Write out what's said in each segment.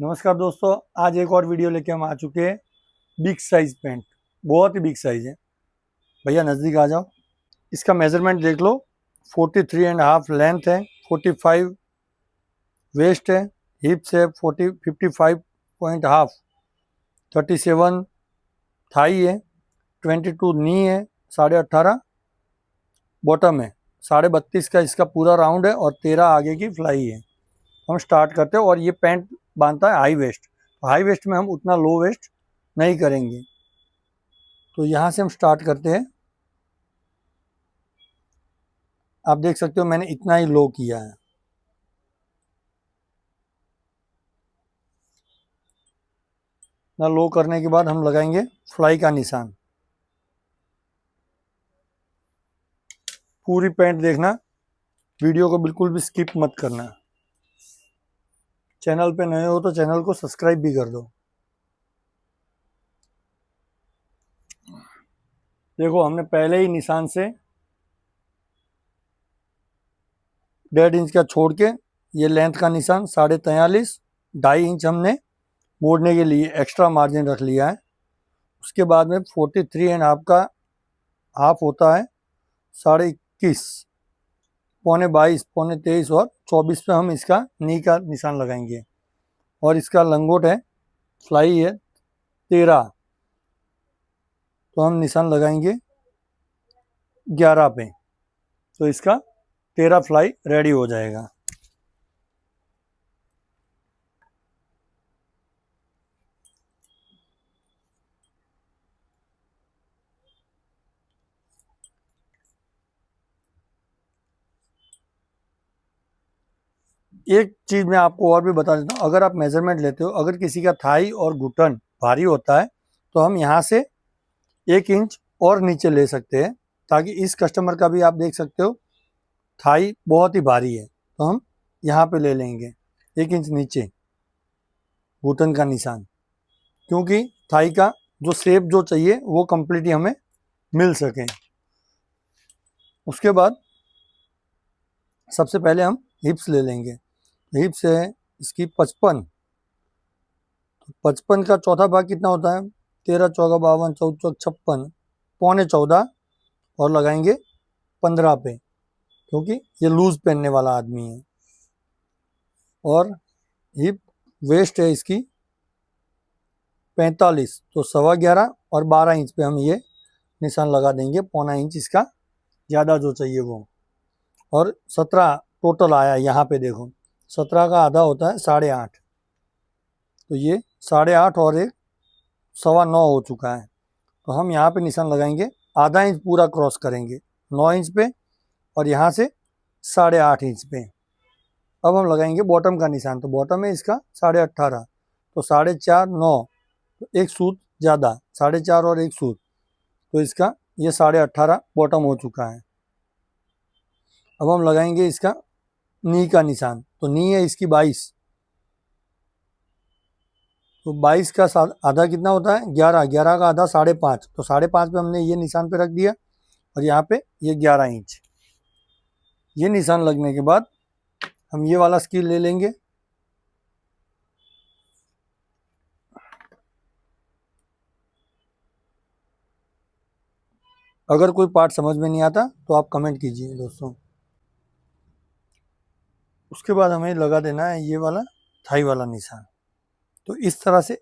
नमस्कार दोस्तों, आज एक और वीडियो लेके हम आ चुके हैं। बिग साइज पैंट, बहुत ही बिग साइज है। भैया नज़दीक आ जाओ। इसका मेजरमेंट देख लो। 43.5 लेंथ है, 45 वेस्ट है, हिप्स है 55.5, 37 थाई है, 22 नी है, 18.5 बॉटम है, 32.5 का इसका पूरा राउंड है और 13 आगे की फ्लाई है। हम स्टार्ट करते हैं और ये पैंट बांधता है हाई वेस्ट। हाई वेस्ट में हम उतना लो वेस्ट नहीं करेंगे, तो यहाँ से हम स्टार्ट करते हैं। आप देख सकते हो मैंने इतना ही लो किया है। ना लो करने के बाद हम लगाएंगे फ्लाई का निशान। पूरी पैंट देखना, वीडियो को बिल्कुल भी स्किप मत करना। चैनल पे नए हो तो चैनल को सब्सक्राइब भी कर दो। देखो हमने पहले ही निशान से 1.5 इंच का छोड़ के ये लेंथ का निशान 43.5, 2.5 इंच हमने मोड़ने के लिए एक्स्ट्रा मार्जिन रख लिया है। उसके बाद में 43.5 का हाफ होता है 21.5, पौने 22, पौने 23 और 24 पे हम इसका नी का निशान लगाएंगे। और इसका लंगोट है, फ्लाई है 13, तो हम निशान लगाएंगे 11 पे, तो इसका 13 फ्लाई रेडी हो जाएगा। एक चीज़ मैं आपको और भी बता देता हूँ, अगर आप मेजरमेंट लेते हो, अगर किसी का थाई और घुटन भारी होता है तो हम यहाँ से 1 इंच और नीचे ले सकते हैं, ताकि इस कस्टमर का भी आप देख सकते हो थाई बहुत ही भारी है, तो हम यहाँ पे ले लेंगे 1 इंच नीचे घुटन का निशान, क्योंकि थाई का जो शेप जो चाहिए वो कंप्लीटली हमें मिल सके। उसके बाद सबसे पहले हम हिप्स ले लेंगे। हिप्स है इसकी 55, 55 का चौथा भाग कितना होता है? 13 चौका 52, 14 चौक 56, पौने 14 और लगाएंगे 15 पे, क्योंकि ये लूज पहनने वाला आदमी है। और हिप वेस्ट है इसकी 45, तो 11.25 और 12 इंच पे हम ये निशान लगा देंगे, पौना इंच इसका ज़्यादा जो चाहिए वो। और 17 टोटल आया, यहाँ पे देखो 17 का आधा होता है 8.5, तो ये 8.5 और एक 9.25 हो चुका है। तो हम यहाँ पे निशान लगाएंगे, आधा इंच पूरा क्रॉस करेंगे 9 इंच पे, और यहाँ से 8.5 इंच पे। अब हम लगाएंगे बॉटम का निशान, तो बॉटम है इसका 18.5, तो 4.5 9, तो एक सूत ज़्यादा, 4.5 और एक सूत, तो इसका ये 18.5 बॉटम हो चुका है। अब हम लगाएंगे इसका नी का निशान, तो नी है इसकी 22, तो 22 का आधा कितना होता है? 11, 11 का आधा 5.5, तो 5.5 पे हमने ये निशान पे रख दिया, और यहाँ पे ये 11 इंच। ये निशान लगने के बाद हम ये वाला स्केल ले लेंगे। अगर कोई पार्ट समझ में नहीं आता तो आप कमेंट कीजिए दोस्तों। उसके बाद हमें लगा देना है ये वाला थाई वाला निशान। तो इस तरह से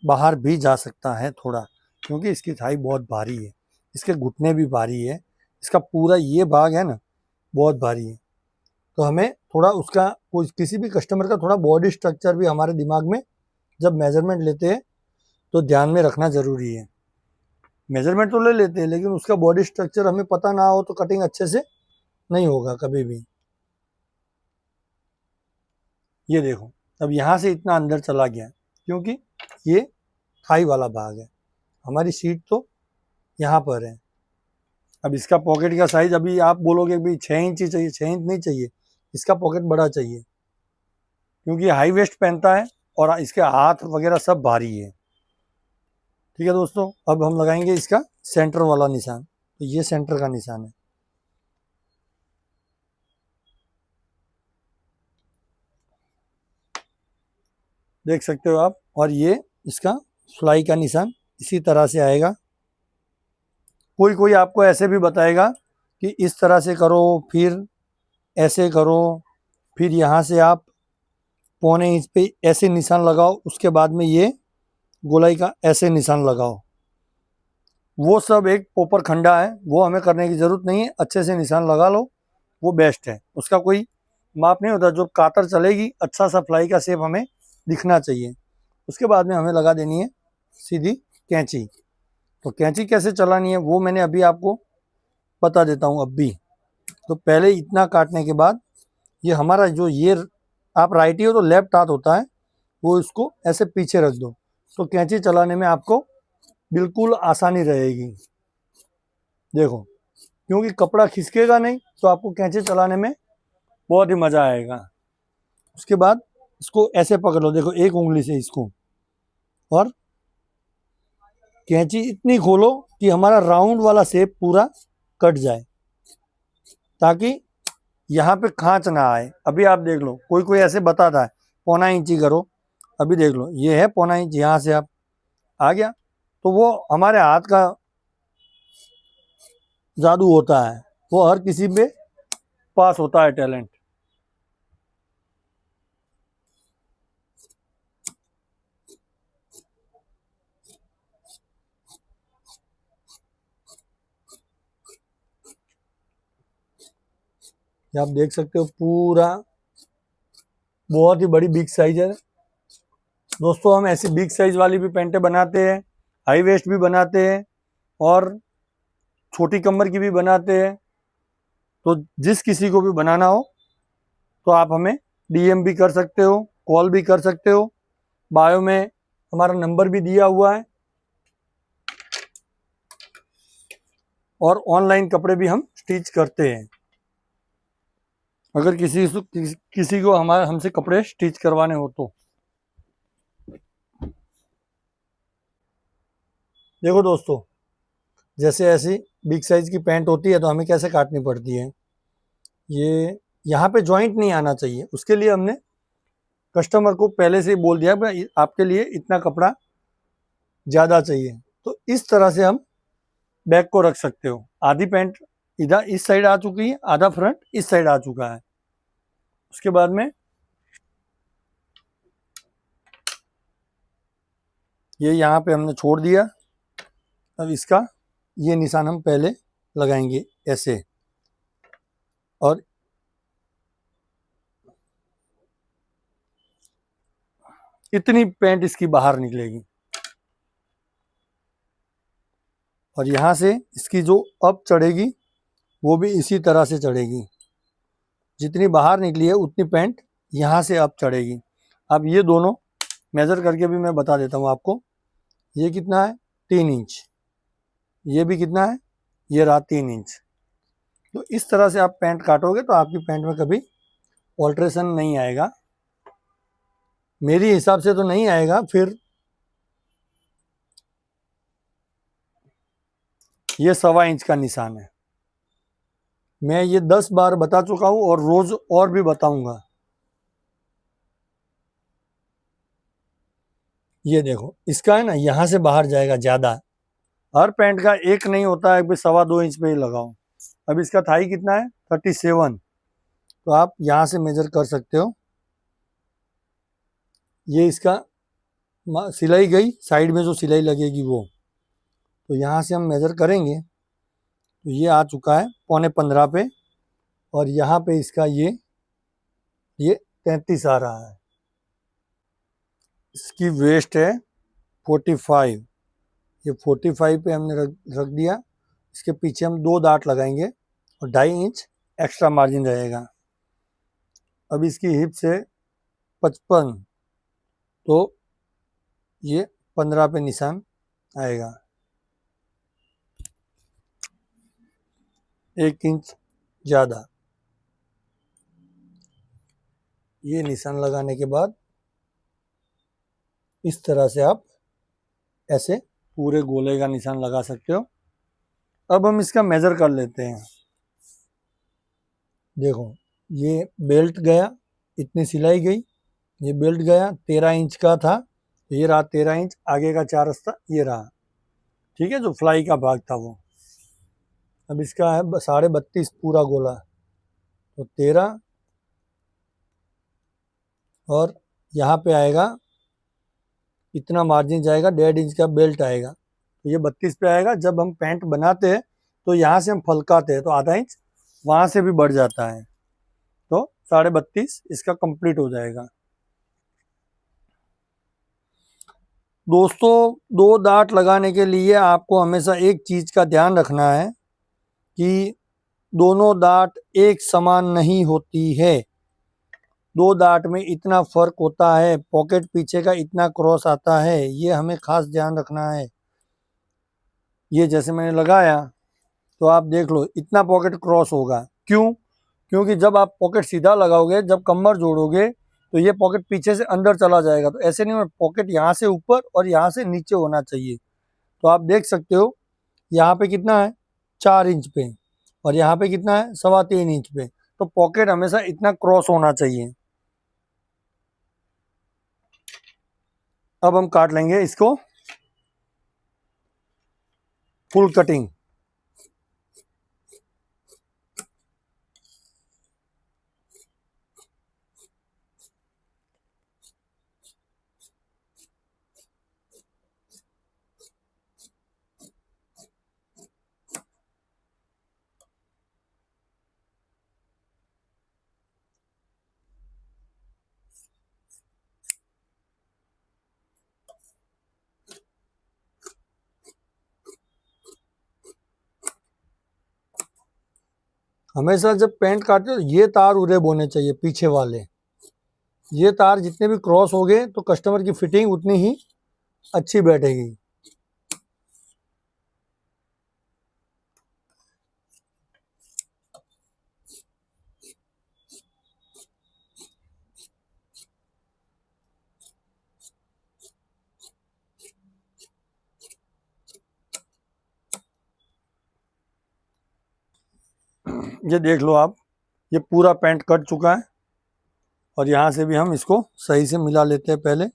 बाहर भी जा सकता है थोड़ा, क्योंकि इसकी थाई बहुत भारी है, इसके घुटने भी भारी है, इसका पूरा ये भाग है ना बहुत भारी है। तो हमें थोड़ा उसका कोई किसी भी कस्टमर का थोड़ा बॉडी स्ट्रक्चर भी हमारे दिमाग में जब मेजरमेंट लेते हैं तो ध्यान में रखना ज़रूरी है। मेजरमेंट तो ले लेते हैं, लेकिन उसका बॉडी स्ट्रक्चर हमें पता ना हो तो कटिंग अच्छे से नहीं होगा कभी भी। ये देखो अब यहाँ से इतना अंदर चला गया, क्योंकि ये थाई वाला भाग है, हमारी सीट तो यहाँ पर है। अब इसका पॉकेट का साइज, अभी आप बोलोगे भाई 6 इंच ही चाहिए, 6 इंच नहीं चाहिए, इसका पॉकेट बड़ा चाहिए, क्योंकि हाई वेस्ट पहनता है और इसके हाथ वगैरह सब भारी है। ठीक है दोस्तों, अब हम लगाएंगे इसका सेंटर वाला निशान, तो ये सेंटर का निशान है। देख सकते हो आप। और ये इसका सिलाई का निशान इसी तरह से आएगा। कोई कोई आपको ऐसे भी बताएगा कि इस तरह से करो, फिर ऐसे करो, फिर यहाँ से आप 1.25 इंच पे ऐसे निशान लगाओ, उसके बाद में ये गोलाई का ऐसे निशान लगाओ। वो सब एक पोपर खंडा है, वो हमें करने की ज़रूरत नहीं है। अच्छे से निशान लगा लो, वो बेस्ट है। उसका कोई माप नहीं होता, जो कातर चलेगी अच्छा सा फ्लाई का शेप हमें दिखना चाहिए। उसके बाद में हमें लगा देनी है सीधी कैंची। तो कैंची कैसे चलानी है वो मैंने अभी आपको बता देता हूँ अब भी। तो पहले इतना काटने के बाद ये हमारा जो ये आप राइटी हो तो लेफ्ट हाथ होता है, वो इसको ऐसे पीछे रख दो, तो कैंची चलाने में आपको बिल्कुल आसानी रहेगी। देखो, क्योंकि कपड़ा खिसकेगा नहीं, तो आपको कैंची चलाने में बहुत ही मज़ा आएगा। उसके बाद इसको ऐसे पकड़ लो, देखो एक उंगली से इसको, और कैंची इतनी खोलो कि हमारा राउंड वाला शेप पूरा कट जाए, ताकि यहाँ पे खांच ना आए। अभी आप देख लो, कोई कोई ऐसे बताता है 1.25 इंच ही करो। अभी देख लो, ये है 1.25 इंच, यहाँ से आप आ गया, तो वो हमारे हाथ का जादू होता है, वो हर किसी पे पास होता है टैलेंट। ये आप देख सकते हो पूरा बहुत ही बड़ी बिग साइज है दोस्तों। हम ऐसी बिग साइज वाली भी पैंटें बनाते हैं, हाई वेस्ट भी बनाते हैं, और छोटी कमर की भी बनाते हैं। तो जिस किसी को भी बनाना हो तो आप हमें डीएम भी कर सकते हो, कॉल भी कर सकते हो। बायो में हमारा नंबर भी दिया हुआ है, और ऑनलाइन कपड़े भी हम स्टिच करते हैं। अगर किसी को हमारे हमसे कपड़े स्टिच करवाने हो तो। देखो दोस्तों, जैसे ऐसी बिग साइज की पैंट होती है तो हमें कैसे काटनी पड़ती है। ये यहाँ पे जॉइंट नहीं आना चाहिए, उसके लिए हमने कस्टमर को पहले से ही बोल दिया भाई आपके लिए इतना कपड़ा ज़्यादा चाहिए। तो इस तरह से हम बैक को रख सकते हो। आधी पैंट इधर इस साइड आ चुकी है, आधा फ्रंट इस साइड आ चुका है। उसके बाद में ये यहाँ पे हमने छोड़ दिया। अब इसका ये निशान हम पहले लगाएंगे ऐसे, और इतनी पैंट इसकी बाहर निकलेगी। और यहाँ से इसकी जो अप चढ़ेगी वो भी इसी तरह से चढ़ेगी। जितनी बाहर निकली है उतनी पैंट यहाँ से अप चढ़ेगी। अब ये दोनों मेज़र करके भी मैं बता देता हूँ आपको। ये कितना है, 3 इंच। ये भी कितना है, ये रहा 3 इंच। तो इस तरह से आप पैंट काटोगे तो आपकी पैंट में कभी ऑल्ट्रेशन नहीं आएगा। मेरी हिसाब से तो नहीं आएगा। फिर ये 1.25 इंच का निशान है। मैं ये 10 बार बता चुका हूँ और रोज और भी बताऊंगा। ये देखो, इसका है ना यहाँ से बाहर जाएगा ज़्यादा। हर पैंट का एक नहीं होता है कि 2.25 इंच पे ही लगाओ। अब इसका थाई कितना है, 37। तो आप यहाँ से मेजर कर सकते हो। ये इसका सिलाई गई, साइड में जो सिलाई लगेगी वो, तो यहाँ से हम मेजर करेंगे तो ये आ चुका है 15.25 पे। और यहाँ पे इसका ये 33 आ रहा है। इसकी वेस्ट है 45। ये 45 पे हमने रख दिया। इसके पीछे हम 2 डाट लगाएंगे और 2.5 इंच एक्स्ट्रा मार्जिन रहेगा। अब इसकी हिप से 55, तो ये 15 पे निशान आएगा। 1 इंच ज़्यादा। ये निशान लगाने के बाद इस तरह से आप ऐसे पूरे गोले का निशान लगा सकते हो। अब हम इसका मेज़र कर लेते हैं। देखो, ये बेल्ट गया, इतनी सिलाई गई, ये बेल्ट गया 13 इंच का था, ये रहा 13 इंच, आगे का 4 रास्ता ये रहा, ठीक है, जो फ्लाई का भाग था वो। अब इसका है 32.5 पूरा गोला, तो 13, और यहाँ पे आएगा इतना मार्जिन जाएगा, 1.5 इंच का बेल्ट आएगा, तो ये 32 पे आएगा। जब हम पैंट बनाते हैं तो यहाँ से हम फलकाते हैं तो आधा इंच वहाँ से भी बढ़ जाता है, तो 32.5 इसका कंप्लीट हो जाएगा। दोस्तों, 2 डाट लगाने के लिए आपको हमेशा एक चीज़ का ध्यान रखना है कि दोनों डाट एक समान नहीं होती है। 2 डाट में इतना फर्क होता है, पॉकेट पीछे का इतना क्रॉस आता है, ये हमें खास ध्यान रखना है। ये जैसे मैंने लगाया तो आप देख लो इतना पॉकेट क्रॉस होगा, क्यों? क्योंकि जब आप पॉकेट सीधा लगाओगे, जब कमर जोड़ोगे तो ये पॉकेट पीछे से अंदर चला जाएगा, तो ऐसे नहीं, पॉकेट यहाँ से ऊपर और यहाँ से नीचे होना चाहिए। तो आप देख सकते हो यहाँ पे कितना है 4 इंच पे, और यहाँ पे कितना है 3.25 इंच पे, तो पॉकेट हमेशा इतना क्रॉस होना चाहिए। अब हम काट लेंगे इसको फुल कटिंग। हमेशा जब पैंट काटते हो ये तार उरे बोने चाहिए, पीछे वाले ये तार जितने भी क्रॉस हो गए तो कस्टमर की फिटिंग उतनी ही अच्छी बैठेगी। ये देख लो आप, ये पूरा पैंट कट चुका है, और यहाँ से भी हम इसको सही से मिला लेते हैं पहले।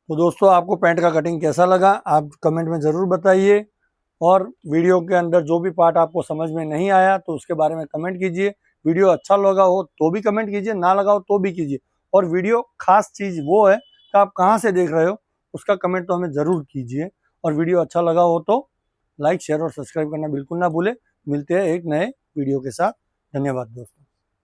तो दोस्तों, आपको पैंट का कटिंग कैसा लगा आप कमेंट में ज़रूर बताइए, और वीडियो के अंदर जो भी पार्ट आपको समझ में नहीं आया तो उसके बारे में कमेंट कीजिए। वीडियो अच्छा लगा हो तो भी कमेंट कीजिए, ना लगा हो तो भी कीजिए। और वीडियो खास चीज़ वो है कि आप कहाँ से देख रहे हो उसका कमेंट तो हमें ज़रूर कीजिए। और वीडियो अच्छा लगा हो तो लाइक, शेयर और सब्सक्राइब करना बिल्कुल ना भूलें। मिलते हैं एक नए वीडियो के साथ। धन्यवाद दोस्तों।